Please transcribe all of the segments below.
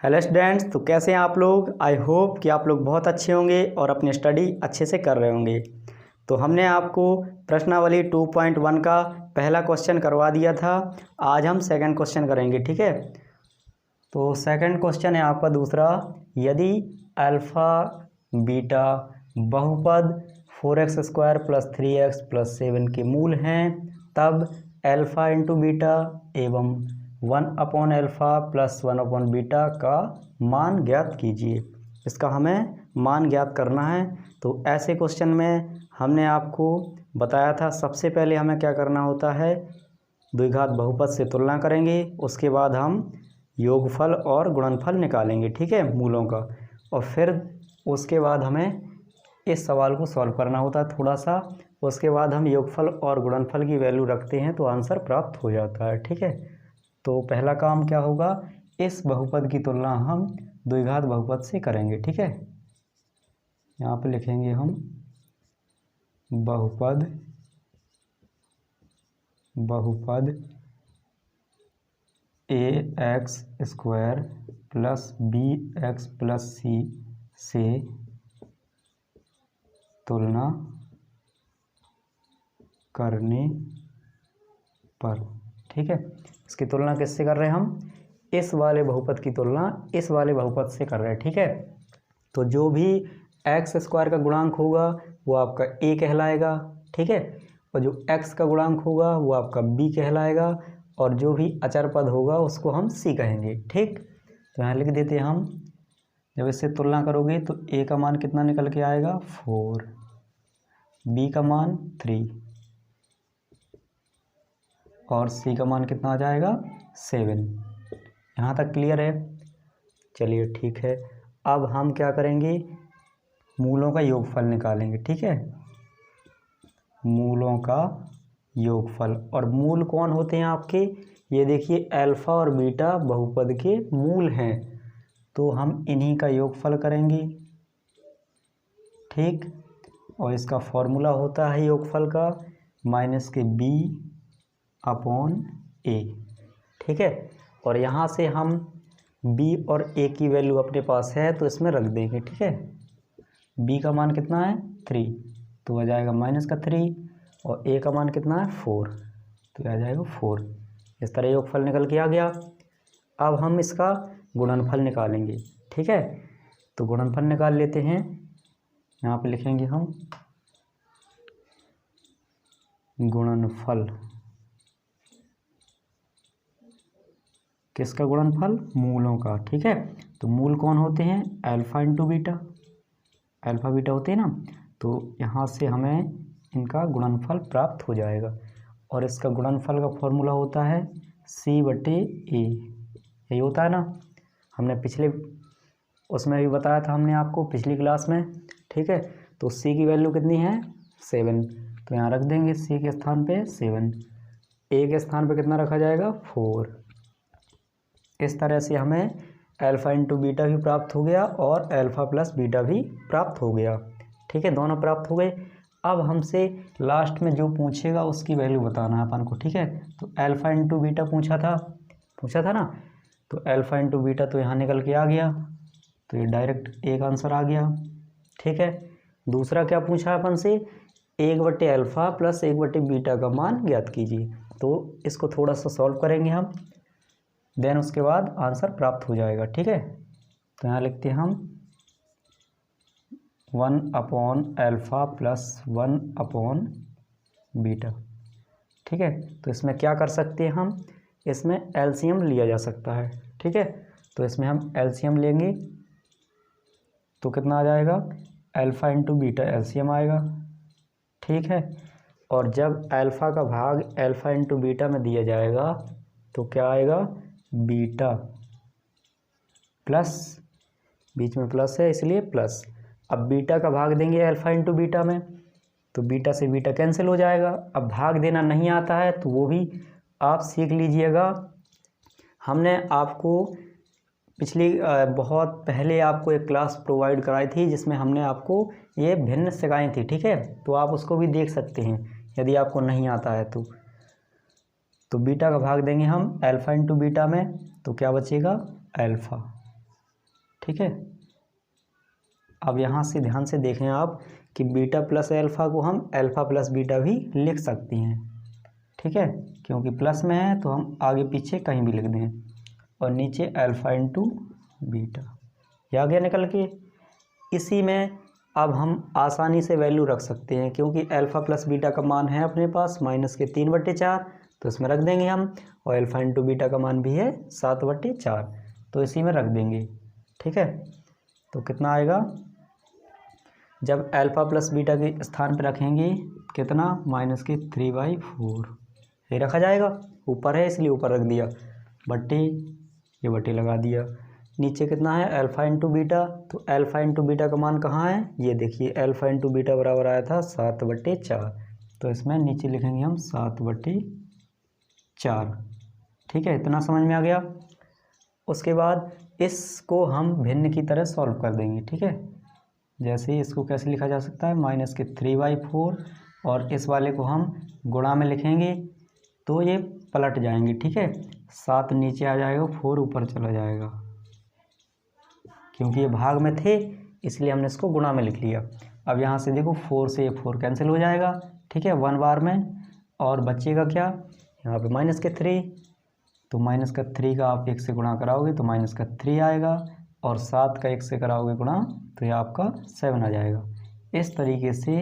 Hello students, तो कैसे हैं आप लोग। आई होप कि आप लोग बहुत अच्छे होंगे और अपनी स्टडी अच्छे से कर रहे होंगे। तो हमने आपको प्रश्नावली 2.1 का पहला क्वेश्चन करवा दिया था। आज हम सेकंड क्वेश्चन करेंगे, ठीक है। तो सेकंड क्वेश्चन है आपका दूसरा, यदि अल्फ़ा बीटा बहुपद 4x² + 3x + 7 के मूल हैं, तब अल्फ़ा इंटू बीटा एवं 1/अल्फ़ा + 1/बीटा का मान ज्ञात कीजिए। इसका हमें मान ज्ञात करना है। तो ऐसे क्वेश्चन में हमने आपको बताया था, सबसे पहले हमें क्या करना होता है, द्विघात बहुपद से तुलना करेंगे, उसके बाद हम योगफल और गुणनफल निकालेंगे, ठीक है, मूलों का। और फिर उसके बाद हमें इस सवाल को सॉल्व करना होता है थोड़ा सा। उसके बाद हम योगफल और गुणनफल की वैल्यू रखते हैं तो आंसर प्राप्त हो जाता है, ठीक है। तो पहला काम क्या होगा, इस बहुपद की तुलना हम द्विघात बहुपद से करेंगे, ठीक है। यहाँ पे लिखेंगे हम बहुपद ax² + bx + c से तुलना करने पर, ठीक है। इसकी तुलना किससे कर रहे हैं हम, इस वाले बहुपद की तुलना इस वाले बहुपद से कर रहे हैं, ठीक है। तो जो भी x² का गुणांक होगा वो आपका a कहलाएगा, ठीक है। और जो x का गुणांक होगा वो आपका b कहलाएगा, और जो भी अचर पद होगा उसको हम c कहेंगे, ठीक। तो यहाँ लिख देते हैं हम, जब इससे तुलना करोगे तो a का मान कितना निकल के आएगा 4, b का मान 3 और c का मान कितना आ जाएगा 7। यहाँ तक क्लियर है। चलिए ठीक है, अब हम क्या करेंगे, मूलों का योगफल निकालेंगे, ठीक है। मूलों का योगफल, और मूल कौन होते हैं आपके, ये देखिए अल्फ़ा और बीटा बहुपद के मूल हैं, तो हम इन्हीं का योगफल करेंगे, ठीक। और इसका फॉर्मूला होता है योगफल का -b/a, ठीक है। और यहाँ से हम b और a की वैल्यू अपने पास है तो इसमें रख देंगे, ठीक है। b का मान कितना है 3, तो आ जाएगा -3, और a का मान कितना है 4, तो आ जाएगा 4। इस तरह योगफल निकल के आ गया। अब हम इसका गुणनफल निकालेंगे, ठीक है। तो गुणनफल निकाल लेते हैं। यहाँ पे लिखेंगे हम गुणनफल, किसका गुणनफल, मूलों का, ठीक है। तो मूल कौन होते हैं, alpha into beta, alpha beta होते हैं ना। तो यहाँ से हमें इनका गुणनफल प्राप्त हो जाएगा, और इसका गुणनफल का फॉर्मूला होता है c/a, यही होता है ना। हमने पिछले उसमें भी बताया था हमने आपको पिछली क्लास में, ठीक है। तो c की वैल्यू कितनी है 7, तो यहाँ रख देंगे c के स्थान पे 7, a के स्थान पे कितना रखा जाएगा 4। इस तरह से हमें अल्फ़ा इंटू बीटा भी प्राप्त हो गया और अल्फ़ा प्लस बीटा भी प्राप्त हो गया, ठीक है, दोनों प्राप्त हो गए। अब हमसे लास्ट में जो पूछेगा उसकी वैल्यू बताना है अपन को, ठीक है। तो अल्फ़ा इंटू बीटा पूछा था ना, तो अल्फ़ा इंटू बीटा तो यहाँ निकल के आ गया, तो ये डायरेक्ट एक आंसर आ गया, ठीक है। दूसरा क्या पूछा अपन से, 1/अल्फ़ा + 1/बीटा का मान ज्ञात कीजिए। तो इसको थोड़ा सा सॉल्व करेंगे हम, देन उसके बाद आंसर प्राप्त हो जाएगा, ठीक है। तो यहाँ लिखते हैं हम 1/अल्फ़ा + 1/बीटा, ठीक है। तो इसमें क्या कर सकते हैं हम, इसमें एलसीएम लिया जा सकता है, ठीक है। तो इसमें हम एलसीएम लेंगे तो कितना आ जाएगा, अल्फ़ा इंटू बीटा एलसीएम आएगा, ठीक है। और जब अल्फ़ा का भाग अल्फ़ा इंटू बीटा में दिया जाएगा तो क्या आएगा, बीटा प्लस, बीच में प्लस है इसलिए प्लस। अब बीटा का भाग देंगे अल्फ़ा इंटू बीटा में, तो बीटा से बीटा कैंसिल हो जाएगा। अब भाग देना नहीं आता है तो वो भी आप सीख लीजिएगा। हमने आपको पिछली बहुत पहले आपको एक क्लास प्रोवाइड कराई थी जिसमें हमने आपको ये भिन्न सिखाई थी, ठीक है। तो आप उसको भी देख सकते हैं यदि आपको नहीं आता है तो बीटा का भाग देंगे हम अल्फ़ा इंटू बीटा में, तो क्या बचेगा अल्फ़ा, ठीक है। अब यहाँ से ध्यान से देखें आप कि बीटा प्लस एल्फ़ा को हम अल्फ़ा प्लस बीटा भी लिख सकते हैं, ठीक है, क्योंकि प्लस में है तो हम आगे पीछे कहीं भी लिख दें। और नीचे अल्फ़ा इंटू बीटा, ये आ गया निकल के। इसी में अब हम आसानी से वैल्यू रख सकते हैं, क्योंकि अल्फ़ा प्लस बीटा का मान है अपने पास -3/4, तो इसमें रख देंगे हम। और अल्फ़ा इंटू बीटा का मान भी है 7/4, तो इसी में रख देंगे, ठीक है। तो कितना आएगा, जब अल्फ़ा प्लस बीटा के स्थान पर रखेंगे कितना, -3/4, ये रखा जाएगा। ऊपर है इसलिए ऊपर रख दिया, बट्टे, ये बट्टे लगा दिया। नीचे कितना है, अल्फ़ा इंटू बीटा, तो अल्फ़ा इंटू बीटा का मान कहाँ है, ये देखिए, अल्फ़ा इंटू बीटा बराबर आया था 7/4, तो इसमें नीचे लिखेंगे हम 7/4, ठीक है। इतना समझ में आ गया। उसके बाद इसको हम भिन्न की तरह सॉल्व कर देंगे, ठीक है। जैसे इसको कैसे लिखा जा सकता है, -3/4, और इस वाले को हम गुणा में लिखेंगे तो ये पलट जाएंगे, ठीक है। 7 नीचे आ जाएगा, 4 ऊपर चला जाएगा, क्योंकि ये भाग में थे इसलिए हमने इसको गुणा में लिख लिया। अब यहाँ से देखो 4 से 4 कैंसिल हो जाएगा, ठीक है, 1 बार में। और बचेगा क्या, यहाँ पे -3, तो -3 का आप 1 से गुणा कराओगे तो -3 आएगा, और 7 का 1 से कराओगे गुणा तो ये आपका 7 आ जाएगा। इस तरीके से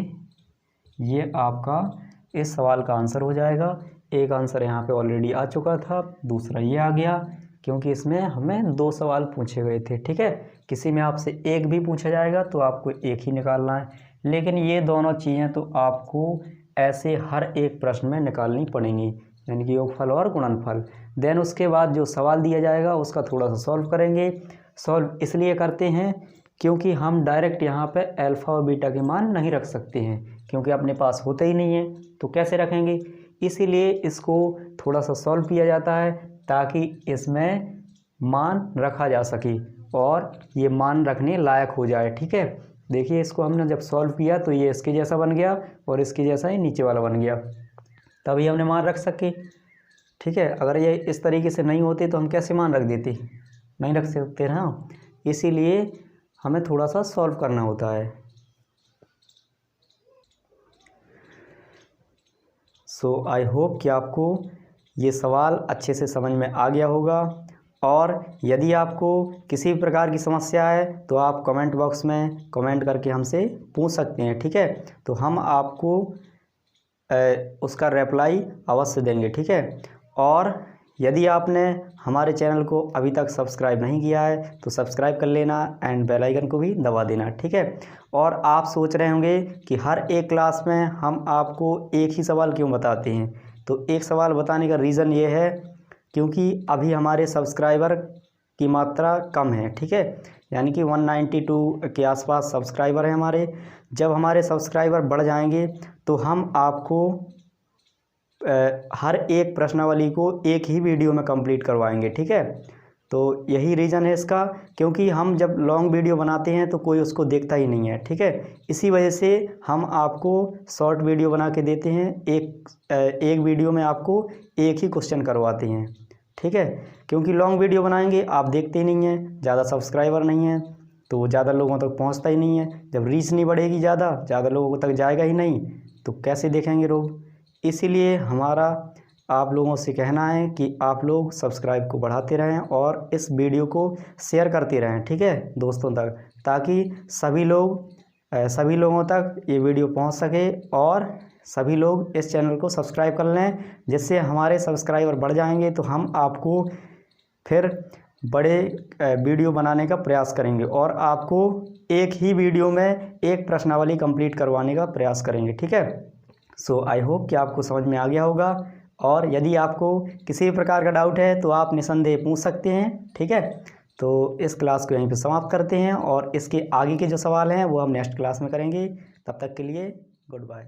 ये आपका इस सवाल का आंसर हो जाएगा। एक आंसर यहाँ पे ऑलरेडी आ चुका था, दूसरा ये आ गया, क्योंकि इसमें हमें 2 सवाल पूछे गए थे, ठीक है। किसी में आपसे एक भी पूछा जाएगा तो आपको एक ही निकालना है, लेकिन ये दोनों चीज़ें तो आपको ऐसे हर एक प्रश्न में निकालनी पड़ेंगी, यानी कि योगफल और गुणनफल। देन उसके बाद जो सवाल दिया जाएगा उसका थोड़ा सा सॉल्व करेंगे। सॉल्व इसलिए करते हैं क्योंकि हम डायरेक्ट यहाँ पे अल्फ़ा और बीटा के मान नहीं रख सकते हैं, क्योंकि अपने पास होते ही नहीं है, तो कैसे रखेंगे। इसीलिए इसको थोड़ा सा सॉल्व किया जाता है ताकि इसमें मान रखा जा सके और ये मान रखने लायक हो जाए, ठीक है। देखिए इसको हमने जब सॉल्व किया तो ये इसके जैसा बन गया और इसके जैसा ही नीचे वाला बन गया, तभी हमने मान रख सके, ठीक है। अगर ये इस तरीके से नहीं होते तो हम कैसे मान रख देते, नहीं रख सकते ना। इसीलिए हमें थोड़ा सा सॉल्व करना होता है। सो आई होप कि आपको ये सवाल अच्छे से समझ में आ गया होगा, और यदि आपको किसी भी प्रकार की समस्या है तो आप कमेंट बॉक्स में कमेंट करके हमसे पूछ सकते हैं, ठीक है। तो हम आपको उसका रिप्लाई अवश्य देंगे, ठीक है। और यदि आपने हमारे चैनल को अभी तक सब्सक्राइब नहीं किया है तो सब्सक्राइब कर लेना एंड बेल आइकन को भी दबा देना, ठीक है। और आप सोच रहे होंगे कि हर एक क्लास में हम आपको एक ही सवाल क्यों बताते हैं, तो एक सवाल बताने का रीज़न ये है क्योंकि अभी हमारे सब्सक्राइबर की मात्रा कम है, ठीक है, यानी कि 192 के आसपास सब्सक्राइबर हैं हमारे। जब हमारे सब्सक्राइबर बढ़ जाएंगे तो हम आपको हर एक प्रश्नावली को एक ही वीडियो में कंप्लीट करवाएंगे, ठीक है। तो यही रीज़न है इसका, क्योंकि हम जब लॉन्ग वीडियो बनाते हैं तो कोई उसको देखता ही नहीं है, ठीक है। इसी वजह से हम आपको शॉर्ट वीडियो बना के देते हैं, एक वीडियो में आपको एक ही क्वेश्चन करवाते हैं, ठीक है। क्योंकि लॉन्ग वीडियो बनाएंगे आप देखते ही नहीं हैं, ज़्यादा सब्सक्राइबर नहीं हैं तो ज़्यादा लोगों तक पहुंचता ही नहीं है। जब रीच नहीं बढ़ेगी ज़्यादा लोगों तक जाएगा ही नहीं तो कैसे देखेंगे लोग। इसीलिए हमारा आप लोगों से कहना है कि आप लोग सब्सक्राइब को बढ़ाते रहें और इस वीडियो को शेयर करते रहें, ठीक है, दोस्तों तक, ताकि सभी लोगों तक ये वीडियो पहुंच सके और सभी लोग इस चैनल को सब्सक्राइब कर लें। जिससे हमारे सब्सक्राइबर बढ़ जाएंगे तो हम आपको फिर बड़े वीडियो बनाने का प्रयास करेंगे और आपको एक ही वीडियो में एक प्रश्नावली कंप्लीट करवाने का प्रयास करेंगे, ठीक है। सो आई होप कि आपको समझ में आ गया होगा, और यदि आपको किसी भी प्रकार का डाउट है तो आप निसंदेह पूछ सकते हैं, ठीक है। तो इस क्लास को यहीं पे समाप्त करते हैं और इसके आगे के जो सवाल हैं वो हम नेक्स्ट क्लास में करेंगे। तब तक के लिए गुड बाय।